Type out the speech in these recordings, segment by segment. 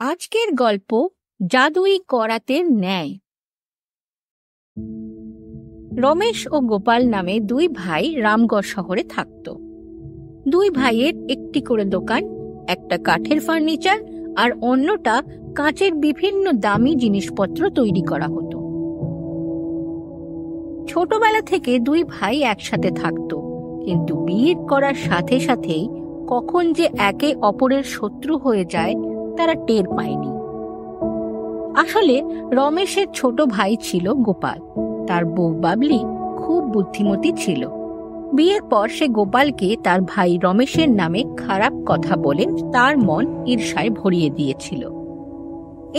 আজকের গল্প জাদুই করাতের ন্যায়। রমেশ ও গোপাল নামে দুই ভাই রামগড় শহরে থাকত। দুই ভাইয়ের একটি করে দোকান, একটা কাঠের ফার্নিচার আর অন্যটা কাঁচের বিভিন্ন দামি জিনিসপত্র তৈরি করা হতো। ছোটবেলা থেকে দুই ভাই একসাথে থাকত, কিন্তু বিয়ে করার সাথে সাথেই কখন যে একে অপরের শত্রু হয়ে যায় তারা টের পায়নি। আসলে রমেশের ছোট ভাই ছিল গোপাল। তার বউ বাবলি খুব বুদ্ধিমতী ছিল। বিয়ের পর সে গোপালকে তার ভাই রমেশের নামে খারাপ কথা বলে তার মন ঈর্ষায় ভরিয়ে দিয়েছিল।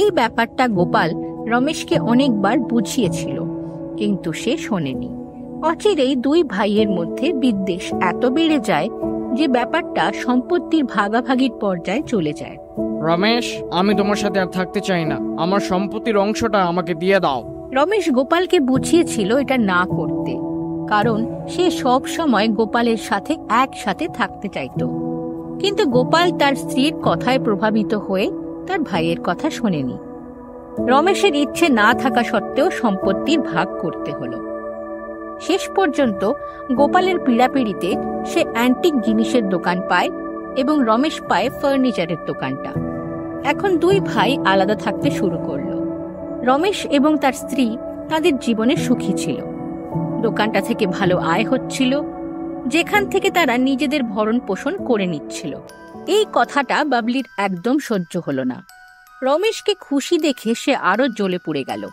এই ব্যাপারটা গোপাল রমেশকে অনেকবার বুঝিয়েছিল, কিন্তু সে শোনেনি। অচিরেই দুই ভাইয়ের মধ্যে বিদ্বেষ এত বেড়ে যায় যে ব্যাপারটা সম্পত্তির ভাগাভাগির পর্যায়ে চলে যায়। রমেশ, আমি তোমার সাথে আর থাকতে চাই না। আমার সম্পত্তির অংশটা আমাকে দিয়ে দাও। রমেশ গোপালকে বুঝিয়েছিল এটা না করতে, কারণ সে সব সময় গোপালের সাথে একসাথে থাকতে চাইত। কিন্তু গোপাল তার স্ত্রীর কথায় প্রভাবিত হয়ে তার ভাইয়ের কথা শোনেনি। রমেশের ইচ্ছে না থাকা সত্ত্বেও সম্পত্তির ভাগ করতে হলো। শেষ পর্যন্ত গোপালের পীড়াপিড়িতে সে অ্যান্টিক জিনিসের দোকান পায় এবং রমেশ পায় ফার্নিচারের দোকানটা। এখন দুই ভাই আলাদা থাকতে শুরু করলো। রমেশ এবং তার স্ত্রী তাদের জীবনে সুখী ছিল। দোকানটা থেকে ভালো আয় হচ্ছিল, যেখান থেকে তারা নিজেদের ভরণ পোষণ করে নিচ্ছিল। এই কথাটা বাবলির একদম সহ্য হলো না। রমেশকে খুশি দেখে সে আরো জ্বলে পুড়ে গেল।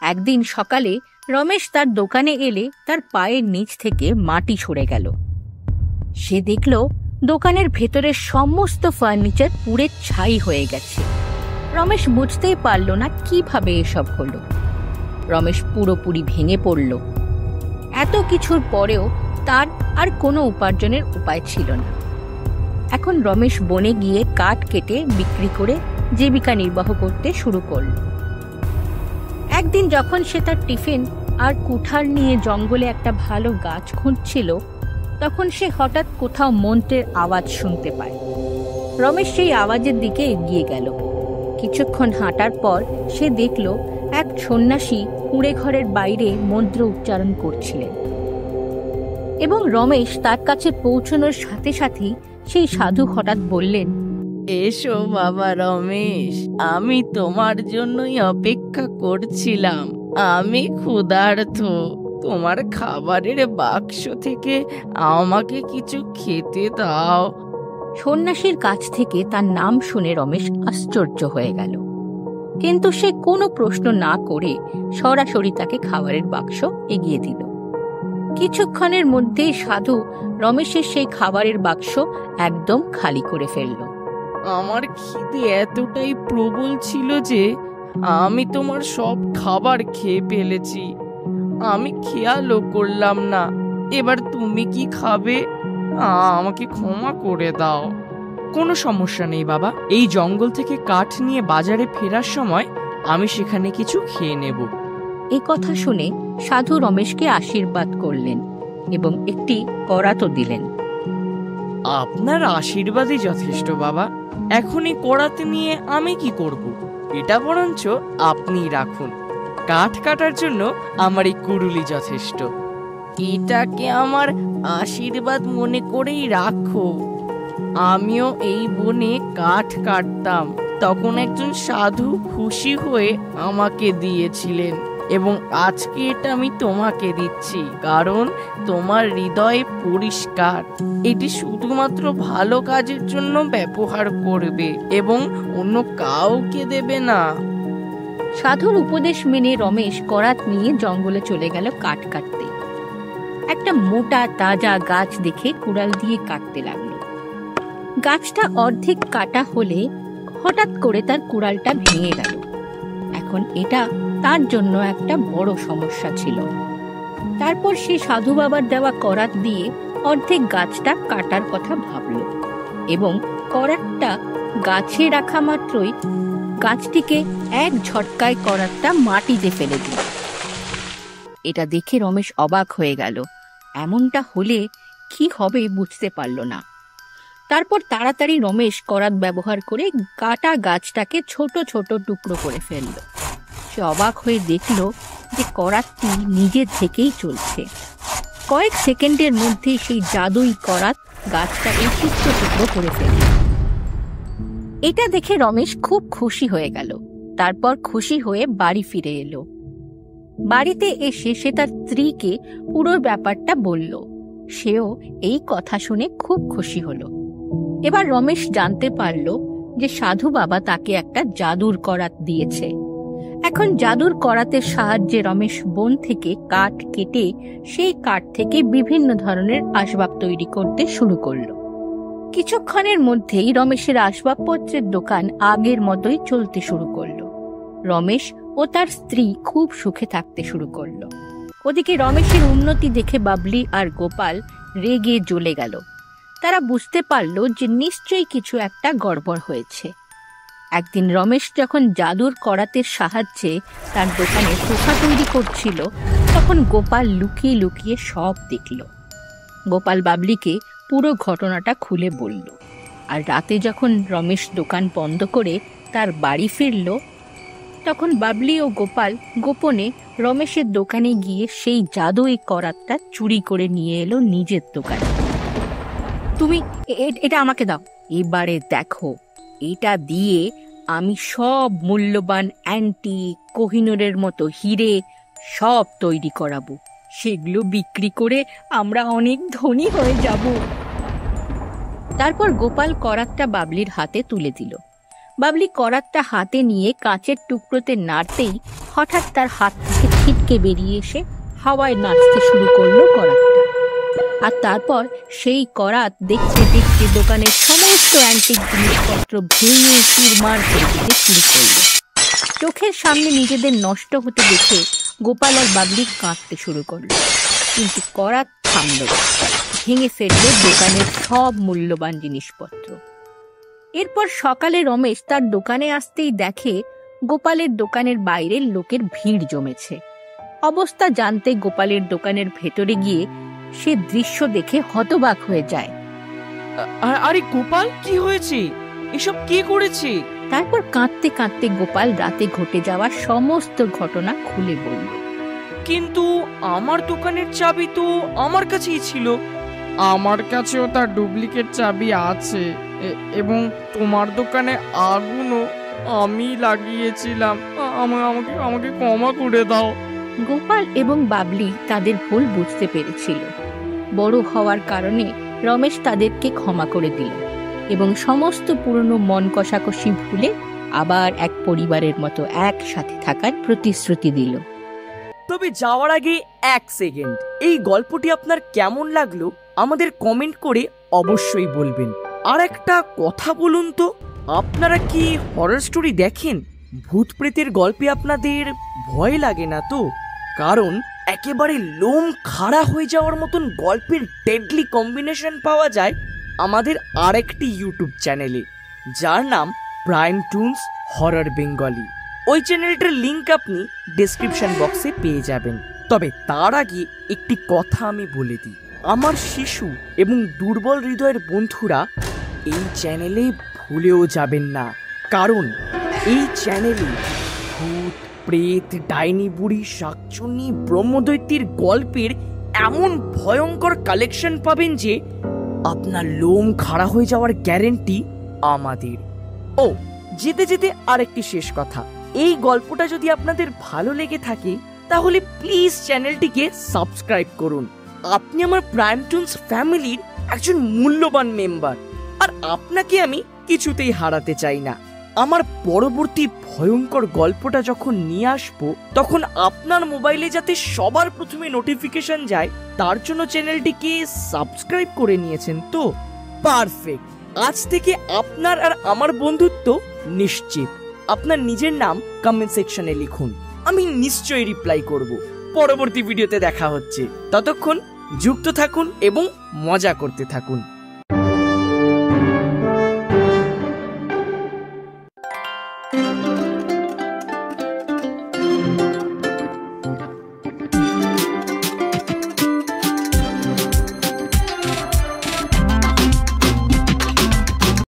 একদিন সকালে রমেশ তার দোকানে এলে তার পায়ের নিচ থেকে মাটি সরে গেল। সে দেখল দোকানের ভেতরের সমস্ত ফার্নিচার পুড়ে ছাই হয়ে গেছে। রমেশ বুঝতেই পারল না কিভাবে এসব হলো। রমেশ পুরোপুরি ভেঙে পড়ল। এত কিছুর পরেও তার আর কোনো উপার্জনের উপায় ছিল না। এখন রমেশ বনে গিয়ে কাঠ কেটে বিক্রি করে জীবিকা নির্বাহ করতে শুরু করল। একদিন যখন সে তার টিফিন আর কুঠার নিয়ে জঙ্গলে একটা ভালো গাছ খুঁজছিল, তখন সে হঠাৎ কোথাও মন্ত্রের আওয়াজ শুনতে পায়। রমেশ সেই আওয়াজের দিকে এগিয়ে গেল। কিছুক্ষণ হাঁটার পর সে দেখল এক সন্ন্যাসী কুঁড়ে ঘরের বাইরে মন্ত্র উচ্চারণ করছিলেন এবং রমেশ তার কাছে পৌঁছানোর সাথে সাথেই সেই সাধু হঠাৎ বললেন, এসো বাবা রমেশ, আমি তোমার জন্যই অপেক্ষা করছিলাম। আমি ক্ষুধার্ত। তোমার খাবারের বাক্স থেকে আমাকে কিছু খেতে দাও। সন্ন্যাসীর কাছ থেকে তার নাম শুনে রমেশ আশ্চর্য হয়ে গেল, কিন্তু সে কোনো প্রশ্ন না করে সরাসরি তাকে খাবারের বাক্স এগিয়ে দিল। কিছুক্ষণের মধ্যেই সাধু রমেশের সেই খাবারের বাক্স একদম খালি করে ফেলল। আমার খিদে এতটাই প্রবল ছিল যে আমি তোমার সব খাবার খেয়ে ফেলেছি। আমি খেয়ালও করলাম না। এবার তুমি কি খাবে? আমাকে ক্ষমা করে দাও। কোনো সমস্যা নেই বাবা। এই জঙ্গল থেকে কাঠ নিয়ে বাজারে ফেরার সময় আমি সেখানে কিছু খেয়ে নেব। এ কথা শুনে সাধু রমেশকে আশীর্বাদ করলেন এবং একটি করাতও দিলেন। আপনার আশীর্বাদই যথেষ্ট বাবা। এখন এই করাতে নিয়ে আমি কি করব? এটা বরঞ্চ আপনিই রাখুন। কাঠ কাটার জন্য আমার এই কুড়ুলি যথেষ্ট। এটাকে আমার আশীর্বাদ মনে করেই রাখো। আমিও এই বনে কাঠ কাটতাম, তখন একজন সাধু খুশি হয়ে আমাকে দিয়েছিলেন এবং আজকে এটা আমি তোমাকে দিচ্ছি, কারণ তোমার হৃদয় পরিষ্কার। এটি শুধুমাত্র ভালো কাজের জন্য ব্যবহার করবে এবং অন্য কাউকে দেবে না। সাধুর উপদেশ মেনে রমেশ করাত নিয়ে জঙ্গলে চলে গেল কাঠ কাটতে। একটা মোটা তাজা গাছ দেখে কুড়াল দিয়ে কাটতে লাগলো। গাছটা অর্ধেক কাটা হলে হঠাৎ করে তার কুড়ালটা ভেঙে গেল। এখন এটা তার জন্য একটা বড় সমস্যা ছিল। তারপর সে সাধু বাবার দেওয়া করাত দিয়ে অর্ধেক গাছটা কাটার কথা ভাবল এবং করাতটা গাছে রাখা মাত্রই গাছটিকে এক ঝটকায় করাতটা মাটিতে ফেলে দিল। এটা দেখে রমেশ অবাক হয়ে গেল। এমনটা হলে কি হবে বুঝতে পারল না। তারপর তাড়াতাড়ি রমেশ করাত ব্যবহার করে কাটা গাছটাকে ছোট ছোট টুকরো করে ফেলল। সে অবাক হয়ে দেখল যে করাতটি নিজের থেকেই চলছে। কয়েক সেকেন্ডের মধ্যে সেই জাদুই করাত গাছটাকে টুকরো টুকরো করে ফেলল। এটা দেখে রমেশ খুব খুশি হয়ে গেল। তারপর খুশি হয়ে বাড়ি ফিরে এলো। বাড়িতে এসে সে তার স্ত্রীকে পুরো ব্যাপারটা বলল। সেও এই কথা শুনে খুব খুশি হলো। এবার রমেশ জানতে পারল যে সাধু বাবা তাকে একটা জাদুর করাত দিয়েছে। এখন জাদুর করাতের সাহায্যে রমেশ বন থেকে কাঠ কেটে সেই কাঠ থেকে বিভিন্ন ধরনের আসবাব তৈরি করতে শুরু করলো। কিছুক্ষণের মধ্যেই রমেশের আসবাবপত্রের দোকান আগের মতোই চলতে শুরু করলো। রমেশ ও তার স্ত্রী খুব সুখে থাকতে শুরু করলো। ওদিকে রমেশের উন্নতি দেখে বাবলি আর গোপাল রেগে জ্বলে গেল। তারা বুঝতে পারল যে নিশ্চয়ই কিছু একটা গড়বড় হয়েছে। একদিন রমেশ যখন জাদুর করাতের সাহায্যে তার দোকানে সোফা তৈরি করছিল, তখন গোপাল লুকিয়ে লুকিয়ে সব দেখল। গোপাল বাবলিকে পুরো ঘটনাটা খুলে বলল। আর রাতে যখন রমেশ দোকান বন্ধ করে তার বাড়ি ফিরল, তখন বাবলি ও গোপাল গোপনে রমেশের দোকানে গিয়ে সেই জাদুই করাতটা চুরি করে নিয়ে এলো নিজের দোকানে। তুমি এটা আমাকে দাও, এবারে দেখো, এটা দিয়ে আমি সব মূল্যবান অ্যান্টিক কোহিনূরের মতো হিরে সব তৈরি করাবো। সেগুলো বিক্রি করে আমরা অনেক ধনী হয়ে যাব। তারপর গোপাল করাতটা বাবলির হাতে তুলে দিল। বাবলি করাতটা হাতে নিয়ে কাঁচের টুকরোতে নাড়তেই হঠাৎ তার হাত থেকে ছিটকে বেরিয়ে এসে হাওয়ায় নাচতে শুরু করলো করাতটা। আর তারপর সেই করাত দেখতে দেখতে দোকানের সমস্ত অ্যান্টিক জিনিসপত্র ভেঙে চুরমার করে দিতে শুরু করলো। চোখের সামনে নিজেদের নষ্ট হতে দেখে গোপাল আর বাবলি কাঁদতে শুরু করলো। কিন্তু করাত থামল না, ভেঙে ফেললো দোকানের সব মূল্যবান জিনিসপত্র। এরপর সকালে রমেশ তার দোকানে আসতেই দেখে গোপালের দোকানের বাইরে লোকের ভিড় জমেছে। অবস্থা জানতে গোপালের দোকানের ভেতরে গিয়ে সে দৃশ্য দেখে হতবাক হয়ে যায়। আরে গোপাল, কি হয়েছে? এসব কে করেছে? তারপর কাঁদতে কাঁদতে গোপাল রাতে ঘটে যাওয়া সমস্ত ঘটনা খুলে বলল। কিন্তু আমার দোকানের চাবি তো আমার কাছেই ছিল। আমার কাছেও তার ডুপ্লিকেট চাবি আছে, এবং তোমার দোকানে আগুনও আমি লাগিয়েছিলাম। আমাকে ক্ষমা করে দাও। গোপাল এবং বাবলি তাদের ভুল বুঝতে পেরেছিল। বড় হওয়ার কারণে রমেশ তাদেরকে ক্ষমা করে দিল এবং সমস্ত পুরনো মন কষাকষি ভুলে আবার এক পরিবারের মতো একসাথে থাকার প্রতিশ্রুতি দিল। তবে যাওয়ার আগে এক সেকেন্ড, এই গল্পটি আপনার কেমন লাগলো আমাদের কমেন্ট করে অবশ্যই বলবেন। আর একটা কথা বলুন তো, আপনারা কি হরর স্টোরি দেখেন? ভূত প্রেতের গল্পে আপনাদের ভয় লাগে না তো? কারণ একেবারে লোম খাড়া হয়ে যাওয়ার মতন গল্পের ডেডলি কম্বিনেশন পাওয়া যায় আমাদের আরেকটি ইউটিউব চ্যানেলে, যার নাম প্রাইম টুনস হরর বেঙ্গলি। ওই চ্যানেলটার লিংক আপনি ডেসক্রিপশন বক্সে পেয়ে যাবেন। তবে তার আগে একটি কথা আমি বলে দিই, আমার শিশু এবং দুর্বল হৃদয়ের বন্ধুরা এই চ্যানেলে ভুলেও যাবেন না, কারণ এই চ্যানেলে ভূত প্রেত, ডাইনি বুড়ি, শাকচুন্নি, ব্রহ্মদৈত্যের গল্পের এমন ভয়ঙ্কর কালেকশন পাবেন যে আপনার লোম খাড়া হয়ে যাওয়ার গ্যারেন্টি আমাদের। ও যেতে যেতে আরেকটি শেষ কথা, এই গল্পটা যদি আপনাদের ভালো লেগে থাকে তাহলে প্লিজ চ্যানেলটিকে সাবস্ক্রাইব করুন। আপনি আমার প্রাইম টুনস ফ্যামিলির একজন মূল্যবান মেম্বার, আর আপনাকে আমি কিছুতেই হারাতে চাই না। আমার পরবর্তী ভয়ঙ্কর গল্পটা যখন নিয়ে আসবো, তখন আপনার মোবাইলে যাতে সবার প্রথমে নোটিফিকেশন যায় তার জন্য চ্যানেলটিকে সাবস্ক্রাইব করে নিয়েছেন তো? পারফেক্ট। আজ থেকে আপনার আর আমার বন্ধুত্ব নিশ্চিত। আপনার নিজের নাম কমেন্ট সেকশনে লিখুন, আমি নিশ্চয়ই রিপ্লাই করব। পরবর্তী ভিডিওতে দেখা হচ্ছে, ততক্ষণ যুক্ত থাকুন এবং মজা করতে থাকুন।